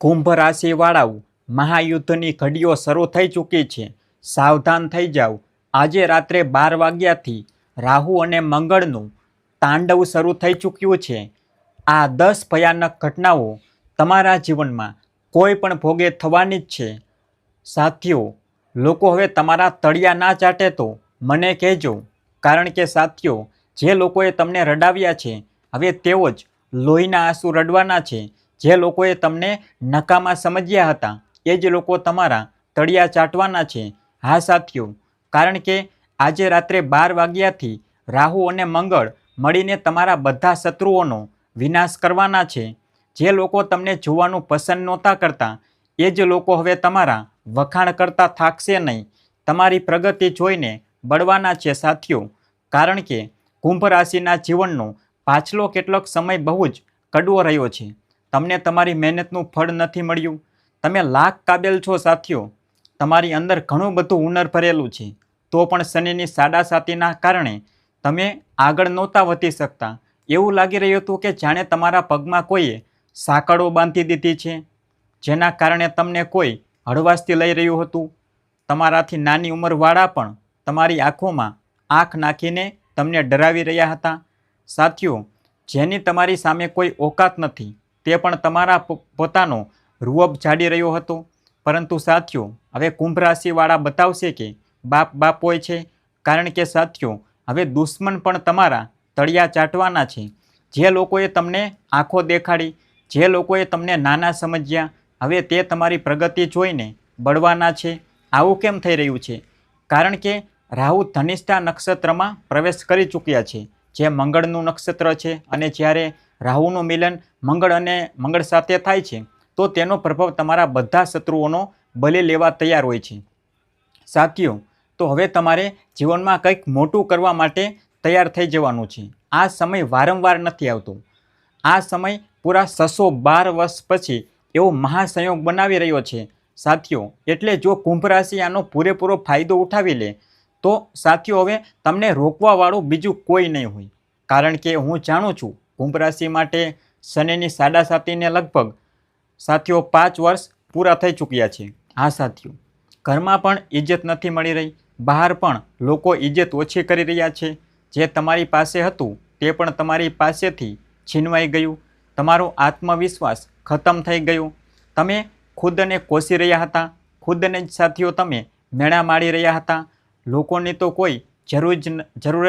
કુંભ રાશિવાળાઓ, મહાયુદ્ધની ઘડીઓ શરૂ થઈ ચૂકી છે. સાવધાન થઈ જાઓ. આજે રાત્રે 12 વાગ્યાથી રાહુ અને મંગળનું તાંડવ શરૂ થઈ ચૂક્યું છે. આ 10 ભયાનક ઘટનાઓ તમારા જીવનમાં કોઈ પણ ભોગે થવાની જ છે. સાથીઓ, લોકો હવે તમારા તળિયા ના ચાટે તો મને કહેજો, કારણ કે સાથીઓ, જે લોકોએ તમને રડાવ્યા છે હવે તેઓ જ લોહીના આંસુ રડવાના છે. જે લોકોએ તમને નકામા સમજ્યા હતા એ જ લોકો તમારા તળિયા ચાટવાના છે. હા સાથીઓ, કારણ કે આજે રાત્રે 12 વાગ્યાથી રાહુ અને મંગળ મળીને તમારા બધા શત્રુઓનો વિનાશ કરવાના છે. જે લોકો તમને જોવાનું પસંદ નહોતા કરતા એ જ લોકો હવે તમારા વખાણ કરતા થાકશે નહીં. તમારી પ્રગતિ જોઈને બળવાના છે સાથીઓ, કારણ કે કુંભ રાશિના જીવનનો પાછલો કેટલોક સમય બહુ જ કડવો રહ્યો છે. તમને તમારી મહેનતનું ફળ નથી મળ્યું. તમે લાખ કાબેલ છો સાથીઓ. તમારી અંદર ઘણું બધું હુનર ભરેલું છે, તો પણ શનિની સાડાસાતીના કારણે તમે આગળ નહોતા વધી શકતા. એવું લાગી રહ્યું હતું કે જાણે તમારા પગમાં કોઈએ સાંકળો બાંધી દીધી છે, જેના કારણે તમને કોઈ હળવાશથી લઈ રહ્યું હતું. તમારાથી નાની ઉંમરવાળા પણ તમારી આંખોમાં આંખ નાખીને તમને ડરાવી રહ્યા હતા. સાથીઓ, જેની તમારી સામે કોઈ ઓકાત નથી તે પણ તમારા પોતાનો રૂઅબ ઝાડી રહ્યો હતો. પરંતુ સાથીઓ, હવે કુંભ રાશિવાળા બતાવશે કે બાપ બાપ હોય છે, કારણ કે સાથીઓ, હવે દુશ્મન પણ તમારા તળિયા ચાટવાના છે. જે લોકોએ તમને આંખો દેખાડી, જે લોકોએ તમને નાના સમજ્યા, હવે તે તમારી પ્રગતિ જોઈને બળવાના છે. આવું કેમ થઈ રહ્યું છે? કારણ કે રાહુ ધનિષ્ઠા નક્ષત્રમાં પ્રવેશ કરી ચૂક્યા છે, જે મંગળનું નક્ષત્ર છે. અને જ્યારે રાહુનું મિલન મંગળ સાથે થાય છે તો તેનો પ્રભાવ તમારા બધા શત્રુઓનો બલી લેવા તૈયાર હોય છે. સાથીઓ, તો હવે તમારે જીવનમાં કંઈક મોટું કરવા માટે તૈયાર થઈ જવાનું છે. આ સમય વારંવાર નથી આવતો. આ સમય પૂરા 612 વર્ષ પછી એવો મહાસંયોગ બનાવી રહ્યો છે સાથીઓ. એટલે જો કુંભ રાશિ આનો પૂરેપૂરો ફાયદો ઉઠાવી લે તો સાથીઓ, હવે તમને રોકવાવાળું બીજું કોઈ નહીં હોય. કારણ કે હું જાણું છું, કુંભ રાશિ માટે શનિની સાડાસાતીને લગભગ સાથીઓ 5 વર્ષ પૂરા થઈ ચૂક્યા છે. હા સાથીઓ, ઘરમાં પણ ઇજ્જત નથી મળી રહી, બહાર પણ લોકો ઇજ્જત ઓછી કરી રહ્યા છે. જે તમારી પાસે હતું તે પણ તમારી પાસેથી છીનવાઈ ગયું. તમારો આત્મવિશ્વાસ ખતમ થઈ ગયો. તમે ખુદને કોસી રહ્યા હતા, ખુદને જ સાથીઓ તમે મેણા મારી રહ્યા હતા. લોકોની તો કોઈ જરૂર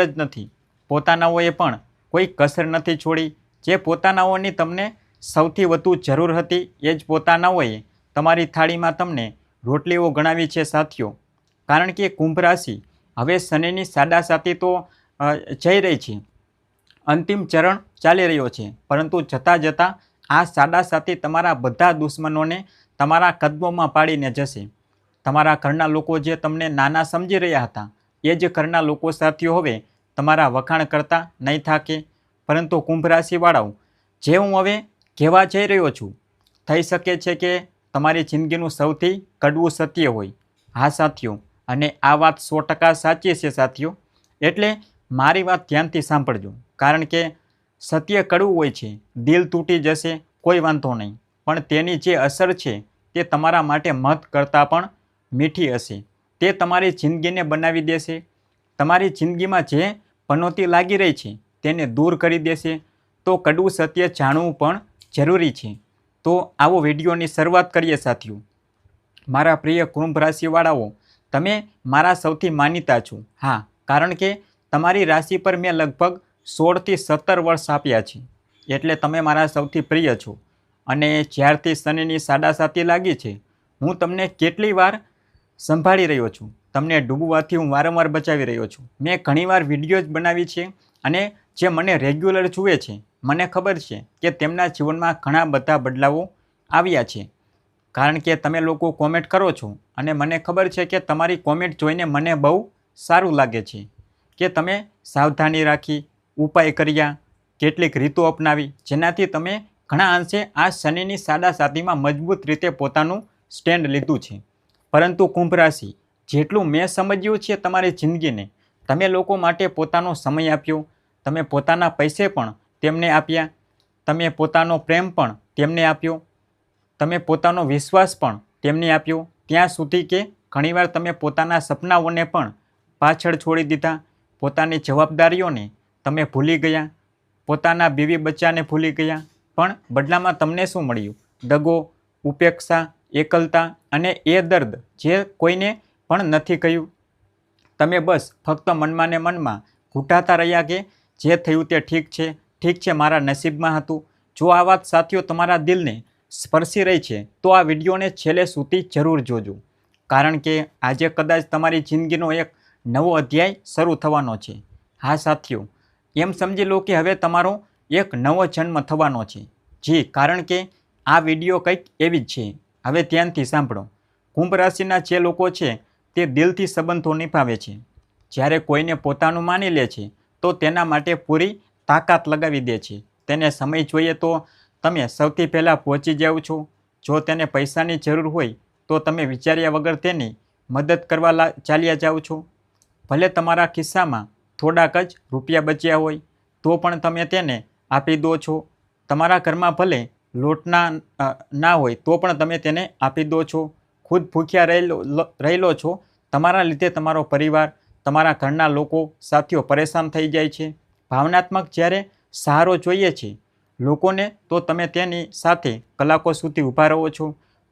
જ નથી. પોતાનાઓએ પણ કોઈ કસર નથી છોડી. જે પોતાનાઓની તમને સૌથી વધુ જરૂર હતી એ જ પોતાનાઓએ તમારી થાળીમાં તમને રોટલીઓ ગણાવી છે સાથીઓ. કારણ કે કુંભ રાશિ હવે શનિની સાડાસાતી તો જઈ રહી છે, અંતિમ ચરણ ચાલી રહ્યો છે. પરંતુ જતાં જતાં આ સાડાસાતી તમારા બધા દુશ્મનોને તમારા કદમોમાં પાડીને જશે. તમારા ઘરના લોકો જે તમને નાના સમજી રહ્યા હતા એ જ ઘરના લોકો સાથીઓ હવે તમારા વખાણ કરતા નહીં થાકે. પરંતુ કુંભ રાશિવાળાઓ, જે હું હવે કહેવા જઈ રહ્યો છું, થઈ શકે છે કે તમારી જિંદગીનું સૌથી કડવું સત્ય હોય. હા સાથીઓ, અને આ વાત 100% સાચી છે સાથીઓ. એટલે મારી વાત ધ્યાનથી સાંભળજો, કારણ કે સત્ય કડવું હોય છે. દિલ તૂટી જશે, કોઈ વાંધો નહીં, પણ તેની જે અસર છે તે તમારા માટે મધ કરતાં પણ મીઠી હશે. તે તમારી જિંદગીને બનાવી દેશે. તમારી જિંદગીમાં જે પનોતી લાગી રહી છે તેને દૂર કરી દેશે. તો કડવું સત્ય જાણવું પણ જરૂરી છે. તો આવો વિડીયોની શરૂઆત કરીએ સાથીઓ. મારા પ્રિય કુંભ રાશિવાળાઓ, તમે મારા સૌથી માનીતા છો. હા, કારણ કે તમારી રાશિ પર મેં લગભગ 16 થી 17 વર્ષ આપ્યા છે. એટલે તમે મારા સૌથી પ્રિય છો. અને જ્યારથી શનિની સાડાસાતી લાગી છે, હું તમને કેટલી વાર સંભાળી રહ્યો છું. તમને ડૂબવાથી હું વારંવાર બચાવી રહ્યો છું. મેં ઘણીવાર વિડીયો જ બનાવી છે. અને જે મને રેગ્યુલર જુએ છે, મને ખબર છે કે તેમના જીવનમાં ઘણા બધા બદલાવો આવ્યા છે. કારણ કે તમે લોકો કોમેન્ટ કરો છો અને મને ખબર છે કે તમારી કોમેન્ટ જોઈને મને બહુ સારું લાગે છે કે તમે સાવધાની રાખી, ઉપાય કર્યા, કેટલીક રીતો અપનાવી, જેનાથી તમે ઘણા અંશે આ શનિની સાડાસાતીમાં મજબૂત રીતે પોતાનું સ્ટેન્ડ લીધું છે. પરંતુ કુંભ રાશિ, જેટલું મેં સમજ્યું છે તમારી જિંદગીને, તમે લોકો માટે પોતાનો સમય આપ્યો, તમે પોતાના પૈસે પણ તેમને આપ્યા, તમે પોતાનો પ્રેમ પણ તેમને આપ્યો. તમે પોતાનો વિશ્વાસ પણ તેમને આપ્યો, ત્યાં સુધી કે ઘણીવાર તમે પોતાના સપનાઓને પણ પાછળ છોડી દીધા, પોતાની જવાબદારીઓને તમે ભૂલી ગયા, પોતાના બીવી બચ્ચાને ભૂલી ગયા, પણ બદલામાં તમને શું મળ્યું? દગો, ઉપેક્ષા, એકલતા અને એ દર્દ જે કોઈને પણ નથી કહ્યું. તમે બસ ફક્ત મનમાં ને મનમાં ઘૂંટાતા રહ્યા કે જે થયું તે ઠીક છે, મારા નસીબમાં હતું. જો આ વાત સાથીઓ તમારા દિલને સ્પર્શી રહી છે તો આ વિડીયોને છેલ્લે સુધી જરૂર જોજો, કારણ કે આજે કદાચ તમારી જિંદગીનો એક નવો અધ્યાય શરૂ થવાનો છે. હા સાથીઓ, એમ સમજી લો કે હવે તમારો એક નવો જન્મ થવાનો છે. જી, કારણ કે આ વિડીયો કંઈક એવી જ છે. હવે ધ્યાનથી સાંભળો. કુંભ રાશિના જે લોકો છે તે દિલથી સંબંધો નિભાવે છે. જ્યારે કોઈને પોતાનું માની લે છે તો તેના માટે પૂરી તાકાત લગાવી દે છે. તેને સમય જોઈએ તો તમે સૌથી પહેલાં પહોંચી જાઓ છો. જો તેને પૈસાની જરૂર હોય તો તમે વિચાર્યા વગર તેની મદદ કરવા ચાલ્યા જાઓ છો. ભલે તમારા ખિસ્સામાં થોડાક જ રૂપિયા બચ્યા હોય તો પણ તમે તેને આપી દો છો. તમારા ઘરમાં ભલે લોટના ના હોય તો પણ તમે તેને આપી દો છો. ખુદ ભૂખ્યા રહેલો છો. તમારા લીધે તમારો પરિવાર, તમારા ઘરના લોકો, સાથીઓ પરેશાન થઈ જાય છે. ભાવનાત્મક જ્યારે સહારો જોઈએ છે લોકોને તો તમે તેની સાથે કલાકો સુધી ઊભા રહો છો.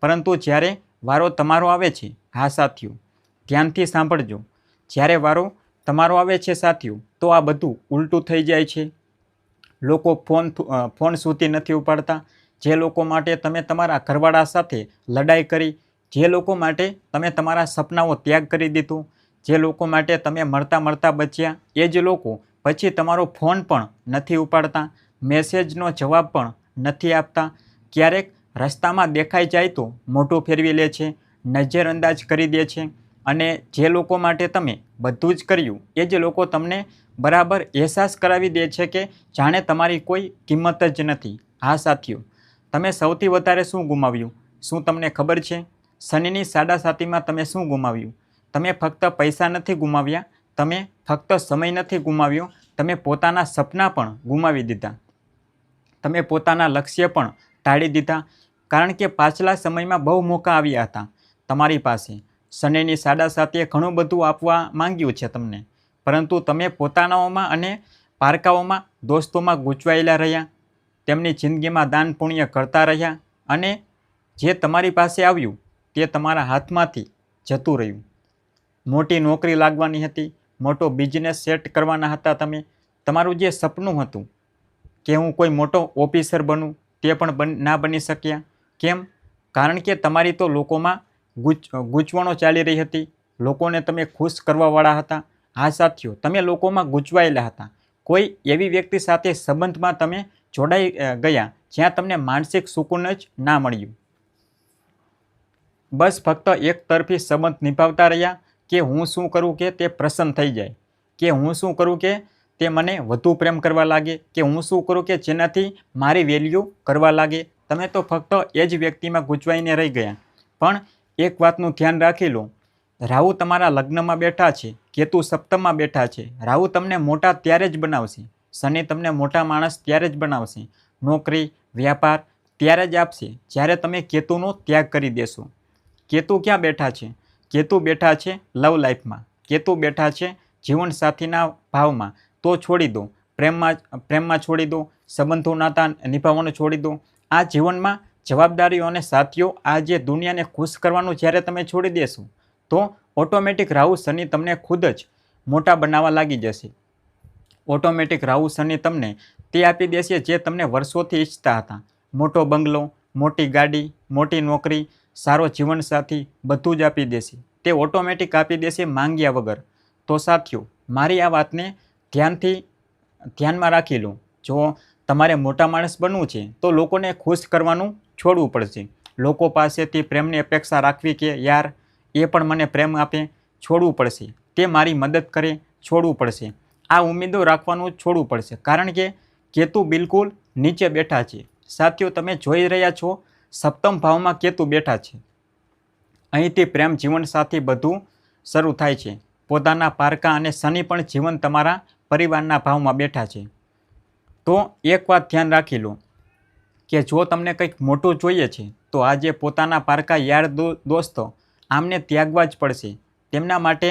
પરંતુ જ્યારે વારો તમારો આવે છે, હા સાથીઓ ધ્યાનથી સાંભળજો, જ્યારે વારો તમારો આવે છે સાથીઓ તો આ બધું ઉલટું થઈ જાય છે. લોકો ફોન સુધી નથી ઉપાડતા. જે લોકો માટે તમે તમારા ઘરવાળા સાથે લડાઈ કરી, જે લોકો માટે તમે તમારા સપનાઓ ત્યાગ કરી દીધું, જે લોકો માટે તમે મળતા બચ્યા, એ જ લોકો પછી તમારો ફોન પણ નથી ઉપાડતા, મેસેજનો જવાબ પણ નથી આપતા. ક્યારેક રસ્તામાં દેખાઈ જાય તો મોઢું ફેરવી લે છે, નજરઅંદાજ કરી દે છે. અને જે લોકો માટે તમે બધું જ કર્યું એ જ લોકો તમને બરાબર અહેસાસ કરાવી દે છે કે જાણે તમારી કોઈ કિંમત જ નથી. હા સાથીઓ, તમે સૌથી વધારે શું ગુમાવ્યું? શું તમને ખબર છે? શનિની સાડાસાતીમાં તમે શું ગુમાવ્યું? તમે ફક્ત પૈસા નથી ગુમાવ્યા, તમે ફક્ત સમય નથી ગુમાવ્યો, તમે પોતાના સપના પણ ગુમાવી દીધા. તમે પોતાના લક્ષ્ય પણ ટાળી દીધા, કારણ કે પાછલા સમયમાં બહુ મોકા આવ્યા હતા તમારી પાસે. શનિની સાડાસાતીએ ઘણું બધું આપવા માંગ્યું છે તમને, પરંતુ તમે પોતાનાઓમાં અને પારકાઓમાં, દોસ્તોમાં ગૂંચવાયેલા રહ્યા, તેમની જિંદગીમાં દાન પુણ્ય કરતા રહ્યા, અને જે તમારી પાસે આવ્યું તે તમારા હાથમાંથી જતું રહ્યું. મોટી નોકરી લાગવાની હતી, મોટો બિઝનેસ સેટ કરવાના હતા તમે, તમારું જે સપનું હતું કે હું કોઈ મોટો ઓફિસર બનું, તે પણ ના બની શક્યા. કેમ? કારણ કે તમારી તો લોકોમાં ગૂંચવણો ચાલી રહી હતી. લોકોને તમે ખુશ કરવાવાળા હતા. હા સાથીઓ, તમે લોકોમાં ગૂંચવાયેલા હતા. કોઈ એવી વ્યક્તિ સાથે સંબંધમાં તમે જોડાઈ ગયા જ્યાં તમને માનસિક સુકૂન જ ના મળ્યું. બસ ફક્ત એક તરફી સંબંધ નિભાવતા રહ્યા કે હું શું કરું કે તે પ્રસન્ન થઈ જાય, કે હું શું કરું કે તે મને વધુ પ્રેમ કરવા લાગે, કે હું શું કરું કે જેનાથી મારી વેલ્યુ કરવા લાગે. તમે તો ફક્ત એ જ વ્યક્તિમાં ગૂંચવાઈને રહી ગયા. પણ એક વાતનું ધ્યાન રાખી લો, રાહુ તમારા લગ્નમાં બેઠા છે, કેતુ સપ્તમમાં બેઠા છે. રાહુ તમને મોટા ત્યારે જ બનાવશે, શનિ તમને મોટા માણસ ત્યારે જ બનાવશે, નોકરી, વ્યાપાર ત્યારે જ આપશે જ્યારે તમે કેતુનો ત્યાગ કરી દેશો. કેતુ ક્યાં બેઠા છે? કેતુ બેઠા છે લવ લાઈફમાં, કેતુ બેઠા છે જીવનસાથીના ભાવમાં. તો છોડી દો, પ્રેમમાં છોડી દો, સંબંધો નાતા નિભાવવાનું છોડી દો. આ જીવનમાં જવાબદારીઓ અને સાથીઓ, આ જે દુનિયાને ખુશ કરવાનું જ્યારે તમે છોડી દેશો તો ઓટોમેટિક રાહુ શનિ તમને ખુદ જ મોટા બનાવવા લાગી જશે. ઓટોમેટિક રાહુ શનિ તમને તે આપી દેશે જે તમને વર્ષોથી ઈચ્છતા હતા. મોટો બંગલો, મોટી ગાડી, મોટી નોકરી, સારો જીવનસાથી, બધું જ આપી દેશે. તે ઓટોમેટિક આપી દેશે માંગ્યા વગર. તો સાથીઓ, મારી આ વાતને ધ્યાનમાં રાખી લો. જો તમારે મોટા માણસ બનવું છે તો લોકોને ખુશ કરવાનું છોડવું પડશે. લોકો પાસેથી પ્રેમની અપેક્ષા રાખવી કે યાર એ પણ મને પ્રેમ આપે, છોડવું પડશે. તે મારી મદદ કરે, છોડવું પડશે. આ ઉમેદો રાખવાનું છોડવું પડશે, કારણ કે કેતુ બિલકુલ નીચે બેઠા છે. સાથીઓ, તમે જોઈ રહ્યા છો સપ્તમ ભાવમાં કેતુ બેઠા છે. અહીંથી પ્રેમ, જીવનસાથી બધું શરૂ થાય છે. પોતાના પારકા અને શનિ પણ જીવન તમારા પરિવારના ભાવમાં બેઠા છે. તો એક વાત ધ્યાન રાખી લો, કે જો તમને કંઈક મોટું જોઈએ છે તો આજે પોતાના પારકા યાર દોસ્તો આમને ત્યાગવા જ પડશે, તેમના માટે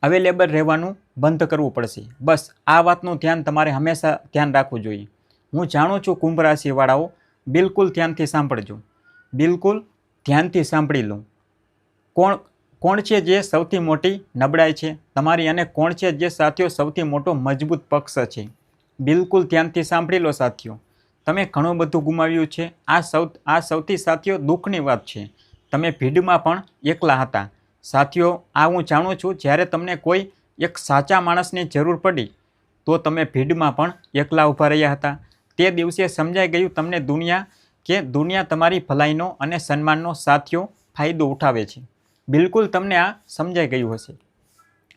અવેલેબલ રહેવાનું બંધ કરવું પડશે. બસ આ વાતનું ધ્યાન તમારે હંમેશા ધ્યાન રાખવું જોઈએ. હું જાણું છું કુંભ રાશિવાળાઓ, બિલકુલ ધ્યાનથી સાંભળજો, બિલકુલ ધ્યાનથી સાંભળી લો. કોણ છે જે સૌથી મોટી નબળાઈ છે તમારી, અને કોણ છે જે સાથીઓ સૌથી મોટો મજબૂત પક્ષ છે. બિલકુલ ધ્યાનથી સાંભળી લો સાથીઓ. તમે ઘણું બધું ગુમાવ્યું છે. આ સૌથી સાથીઓ દુઃખની વાત છે. તમે ભીડમાં પણ એકલા હતા સાથીઓ. આ હું જાણું છું, જ્યારે તમને કોઈ એક સાચા માણસની જરૂર પડી તો તમે ભીડમાં પણ એકલા ઊભા રહ્યા હતા. તે દિવસે સમજાઈ ગયું તમને દુનિયા તમારી ભલાઈનો અને સન્માનનો સાથીઓ ફાયદો ઉઠાવે છે. બિલકુલ તમને આ સમજાઈ ગયું હશે.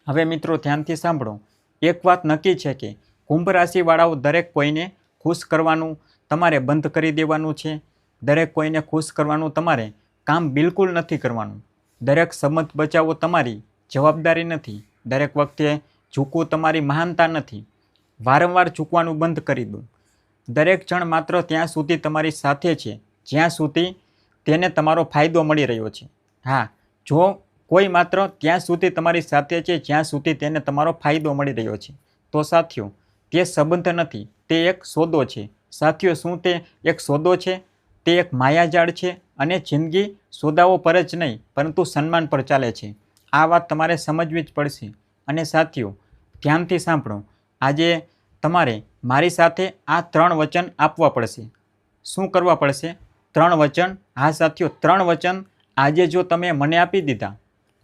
હવે મિત્રો ધ્યાનથી સાંભળો. એક વાત નક્કી છે કે કુંભ રાશિવાળાઓ દરેક કોઈને ખુશ કરવાનું તમારે બંધ કરી દેવાનું છે. દરેક કોઈને ખુશ કરવાનું તમારે કામ બિલકુલ નથી કરવાનું. દરેક સંબંધ બચાવવો તમારી જવાબદારી નથી. દરેક વખતે ઝૂકવું તમારી મહાનતા નથી. વારંવાર ઝૂકવાનું બંધ કરી દો. દરેક જણ માત્ર ત્યાં સુધી તમારી સાથે છે જ્યાં સુધી તેને તમારો ફાયદો મળી રહ્યો છે. હા, જો કોઈ માત્ર ત્યાં સુધી તમારી સાથે છે જ્યાં સુધી તેને તમારો ફાયદો મળી રહ્યો છે, તો સાથીઓ તે સંબંધ નથી, તે એક સોદો છે. સાથીઓ શું તે એક સોદો છે? તે એક માયાજાળ છે. અને જિંદગી સોદાઓ પર જ નહીં પરંતુ સન્માન પર ચાલે છે. આ વાત તમારે સમજવી જ પડશે. અને સાથીઓ ધ્યાનથી સાંભળો. આજે તમારે મારી સાથે આ 3 વચન આપવા પડશે. શું કરવા પડશે? 3 વચન. હા સાથીઓ, 3 વચન આજે જો તમે મને આપી દીધા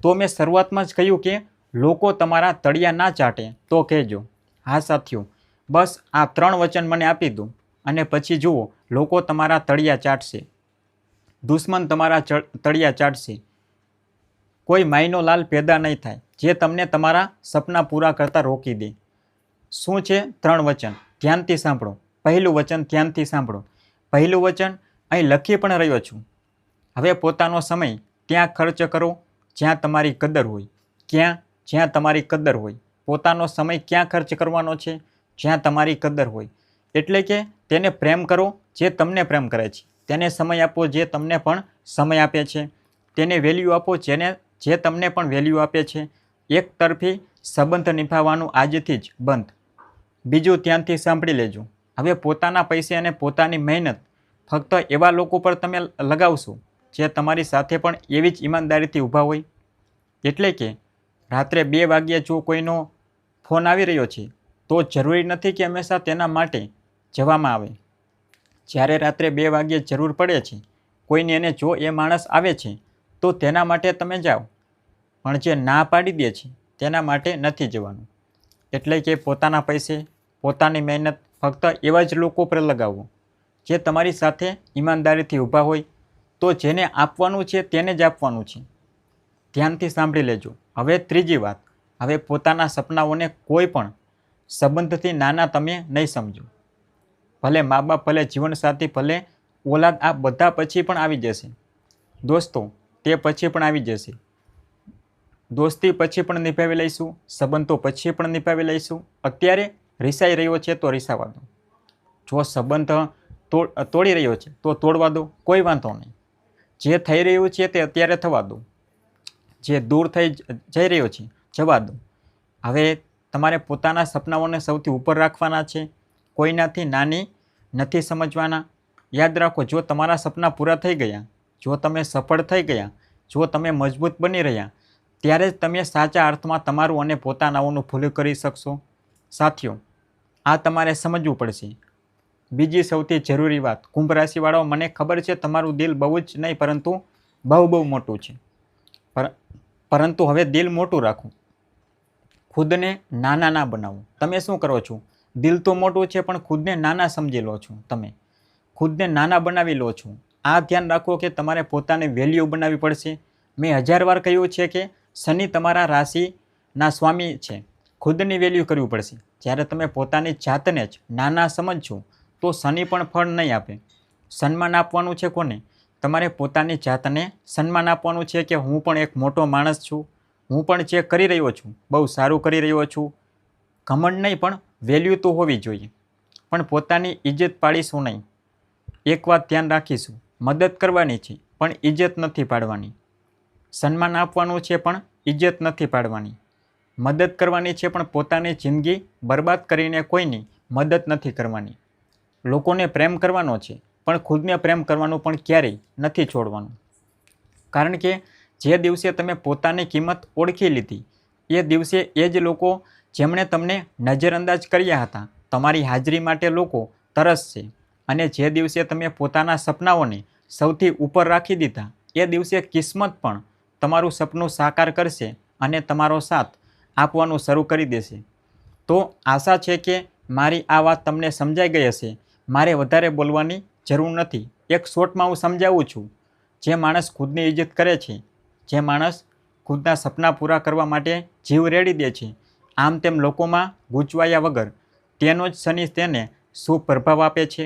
તો મેં શરૂઆતમાં જ કહ્યું કે લોકો તમારા તળિયા ના ચાટે તો કહેજો. હા સાથીઓ, બસ આ 3 વચન મને આપી દો અને પછી જુઓ લોકો તમારા તળિયા ચાટશે. દુશ્મન તમારા તળિયા ચાટશે. કોઈ માયનો લાલ પેદા નહીં થાય જે તમને તમારા સપના પૂરા કરતા રોકી દે. શું છે 3 વચન? ધ્યાનથી સાંભળો. પહેલું વચન ધ્યાનથી સાંભળો. પહેલું વચન અહીં લખી પણ રહ્યો છું. હવે પોતાનો સમય ત્યાં ખર્ચ કરો જ્યાં તમારી કદર હોય. જ્યાં તમારી કદર હોય. પોતાનો સમય ક્યાં ખર્ચ કરવાનો છે? જ્યાં તમારી કદર હોય. એટલે કે તેને પ્રેમ કરો જે તમને પ્રેમ કરે છે. તેને સમય આપો જે તમને પણ સમય આપે છે. તેને વેલ્યુ આપો જે તમને પણ વેલ્યુ આપે છે. એક તરફી સંબંધ નિભાવવાનું આજથી જ બંધ. બીજું ધ્યાનથી સાંભળી લેજો. હવે પોતાના પૈસે અને પોતાની મહેનત ફક્ત એવા લોકો પર તમે લગાવશો જે તમારી સાથે પણ એવી જ ઈમાનદારીથી ઊભા હોય. એટલે કે રાત્રે 2 વાગ્યે જો કોઈનો ફોન આવી રહ્યો છે તો જરૂરી નથી કે હંમેશા તેના માટે જવામાં આવે. જ્યારે રાત્રે 2 વાગ્યે જરૂર પડે છે કોઈને, એને જો એ માણસ આવે છે તો તેના માટે તમે જાઓ, પણ જે ના પાડી દે છે તેના માટે નથી જવાનું. એટલે કે પોતાના પૈસે પોતાની મહેનત ફક્ત એવા જ લોકો પર લગાવો જે તમારી સાથે ઈમાનદારીથી ઊભા હોય. તો જેને આપવાનું છે તેને જ આપવાનું છે. ધ્યાનથી સાંભળી લેજો. હવે ત્રીજી વાત. હવે પોતાના સપનાઓને કોઈ પણ સંબંધથી નાના તમે નહીં સમજો. ભલે મા બાપ, ભલે જીવનસાથી, ભલે ઓલાદ, આ બધા પછી પણ આવી જશે. દોસ્તો તે પછી પણ આવી જશે. દોસ્તી પછી પણ નિભાવી લઈશું. સંબંધો પછી પણ નિભાવી લઈશું. અત્યારે રીસાઈ રહ્યો છે તો રીસાવા દો. જો સંબંધ તોડી રહ્યો છે તો તોડવા દો, કોઈ વાંધો નહીં. જે થઈ રહ્યું છે તે અત્યારે થવા દો. જે દૂર થઈ જઈ રહ્યો છે જવા દો. હવે તમારે પોતાના સપનાઓને સૌથી ઉપર રાખવાના છે. કોઈનાથી નાની નથી સમજવાના. યાદ રાખો, જો તમારા સપના પૂરા થઈ ગયા, જો તમે સફળ થઈ ગયા, જો તમે મજબૂત બની રહ્યા, ત્યારે જ તમે સાચા અર્થમાં તમારું અને પોતાનાઓનું ભૂલ કરી શકશો. સાથીઓ આ તમારે સમજવું પડશે. બીજી સૌથી જરૂરી વાત, કુંભ રાશિવાળાઓ, મને ખબર છે તમારું દિલ બહુ જ નહીં પરંતુ બહુ મોટું છે. પરંતુ હવે દિલ મોટું રાખો. ખુદને નાના ના બનાવો. તમે શું કરો છો? દિલ તો મોટું છે પણ ખુદને નાના સમજી લો છો. તમે ખુદને નાના બનાવી લો છો. આ ધ્યાન રાખો કે તમારે પોતાની વેલ્યુ બનાવવી પડશે. મેં 1000 વાર કહ્યું છે કે શનિ તમારા રાશિના સ્વામી છે. ખુદની વેલ્યુ કરવી પડશે. જ્યારે તમે પોતાની જાતને જ નાના સમજશો તો શનિ પણ ફળ નહીં આપે. સન્માન આપવાનું છે કોને? તમારે પોતાની જાતને સન્માન આપવાનું છે કે હું પણ એક મોટો માણસ છું. હું પણ જે કરી રહ્યો છું બહુ સારું કરી રહ્યો છું. ઘમંડ નહીં પણ વેલ્યુ તો હોવી જોઈએ. પણ પોતાની ઇજ્જત પાડીશું નહીં. એક વાત ધ્યાન રાખીશું, મદદ કરવાની છે પણ ઇજ્જત નથી પાડવાની, સન્માન આપવાનું છે પણ ઇજ્જત નથી પાડવાની, મદદ કરવાની છે પણ પોતાની જિંદગી બરબાદ કરીને કોઈની મદદ નથી કરવાની, લોકોને પ્રેમ કરવાનો છે પણ ખુદને પ્રેમ કરવાનું પણ ક્યારેય નથી છોડવાનું. કારણ કે જે દિવસે તમે પોતાની કિંમત ઓળખી લીધી એ દિવસે એ જ લોકો જેમણે તમને નજરઅંદાજ કર્યા હતા તમારી હાજરી માટે લોકો તરસશે. અને જે દિવસે તમે પોતાના સપનાઓને સૌથી ઉપર રાખી દીધા એ દિવસે કિસ્મત પણ તમારું સપનું સાકાર કરશે અને તમારો સાથ આપવાનું શરૂ કરી દેશે. તો આશા છે કે મારી આ વાત તમને સમજાઈ ગઈ હશે. મારે વધારે બોલવાની જરૂર નથી. એક શોર્ટમાં હું સમજાવું છું. જે માણસ ખુદની ઇજ્જત કરે છે, જે માણસ ખુદના સપના પૂરા કરવા માટે જીવ રેડી દે છે, આમ તેમ લોકોમાં ગૂંચવાયા વગર, તેનો જ શનિ તેને શુભ પ્રભાવ આપે છે,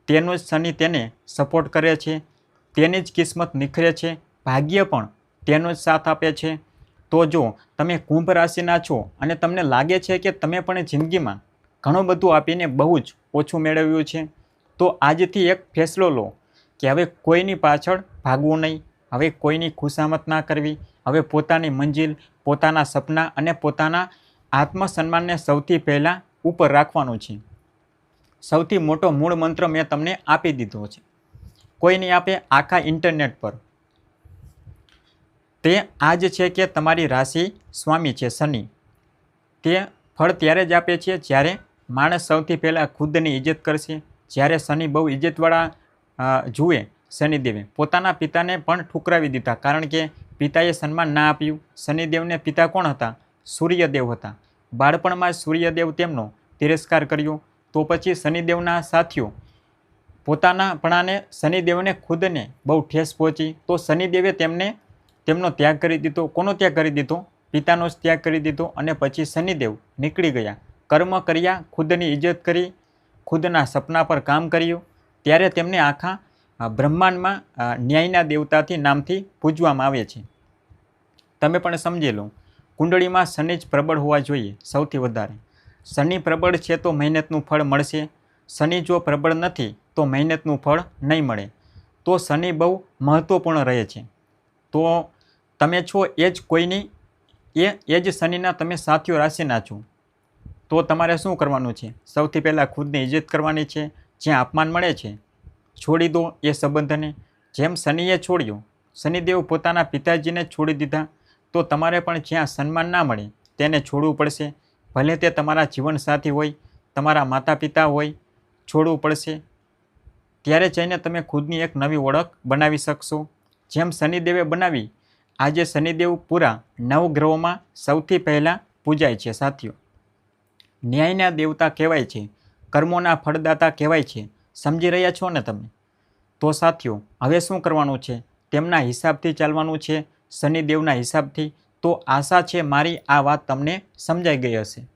તેનો જ શનિ તેને સપોર્ટ કરે છે, તેની જ કિસ્મત નિખરે છે, ભાગ્ય પણ તેનો જ સાથ આપે છે. તો જો તમે કુંભ રાશિના છો અને તમને લાગે છે કે તમે પણ જિંદગીમાં ઘણું બધું આપીને બહુ જ ઓછું મેળવ્યું છે, તો આજથી એક ફેસલો લો કે હવે કોઈની પાછળ ભાગવું નહીં, હવે કોઈની ખુશામત ના કરવી, હવે પોતાની મંજિલ, પોતાના સપના અને પોતાના આત્મસન્માનને સૌથી પહેલાં ઉપર રાખવાનું છે. સૌથી મોટો મૂળ મંત્ર મેં તમને આપી દીધો છે, કોઈ નહીં આપે આખા ઇન્ટરનેટ પર. તે આ જ છે કે તમારી રાશિ સ્વામી છે શનિ. તે ફળ ત્યારે જ આપે છે જ્યારે માણસ સૌથી પહેલાં ખુદની ઇજ્જત કરશે. જ્યારે શનિ બહુ ઇજ્જતવાળા જુએ, શનિદેવે પોતાના પિતાને પણ ઠુકરાવી દીધા કારણ કે પિતાએ સન્માન ના આપ્યું. શનિદેવને પિતા કોણ હતા? સૂર્યદેવ હતા. બાળપણમાં જ સૂર્યદેવ તેમનો તિરસ્કાર કર્યો. તો પછી શનિદેવના સાથીઓ પોતાનાપણાને શનિદેવને ખુદને બહુ ઠેસ પહોંચી, તો શનિદેવે તેમનો ત્યાગ કરી દીધો. કોનો ત્યાગ કરી દીધો? પિતાનો જ ત્યાગ કરી દીધો. અને પછી શનિદેવ નીકળી ગયા, કર્મ કર્યા, ખુદની ઇજ્જત કરી, ખુદના સપના પર કામ કર્યું. ત્યારે તેમને આખા બ્રહ્માંડમાં ન્યાયના દેવતાથી નામથી પૂજવામાં આવે છે. તમે પણ સમજી લો, કુંડળીમાં શનિ જ પ્રબળ હોવા જોઈએ સૌથી વધારે. શનિ પ્રબળ છે તો મહેનતનું ફળ મળશે. શનિ જો પ્રબળ નથી તો મહેનતનું ફળ નહીં મળે. તો શનિ બહુ મહત્ત્વપૂર્ણ રહે છે. તો તમે છો એ જ કોઈની એ જ શનિના તમે સાથીઓ રાશિના છો. તો તમારે શું કરવાનું છે? સૌથી પહેલાં ખુદની ઇજ્જત કરવાની છે. જ્યાં અપમાન મળે છે છોડી દો એ સંબંધને. જેમ શનિએ છોડ્યો, શનિદેવ પોતાના પિતાજીને છોડી દીધા, તો તમારે પણ જ્યાં સન્માન ના મળે તેને છોડવું પડશે. ભલે તે તમારા જીવનસાથી હોય, તમારા માતા પિતા હોય, છોડવું પડશે. ત્યારે જઈને તમે ખુદની એક નવી ઓળખ બનાવી શકશો. જેમ શનિદેવે બનાવી. આજે શનિદેવ પૂરા 9 ગ્રહોમાં સૌથી પહેલાં પૂજાય છે સાથીઓ. ન્યાયના દેવતા કહેવાય છે, કર્મોના ફળદાતા કહેવાય છે. સમજી રહ્યા છો ને તમે? તો સાથીઓ હવે શું કરવાનું છે? તેમના હિસાબથી ચાલવાનું છે, શનિદેવના હિસાબથી. તો આશા છે મારી આ વાત તમને સમજાઈ ગઈ હશે.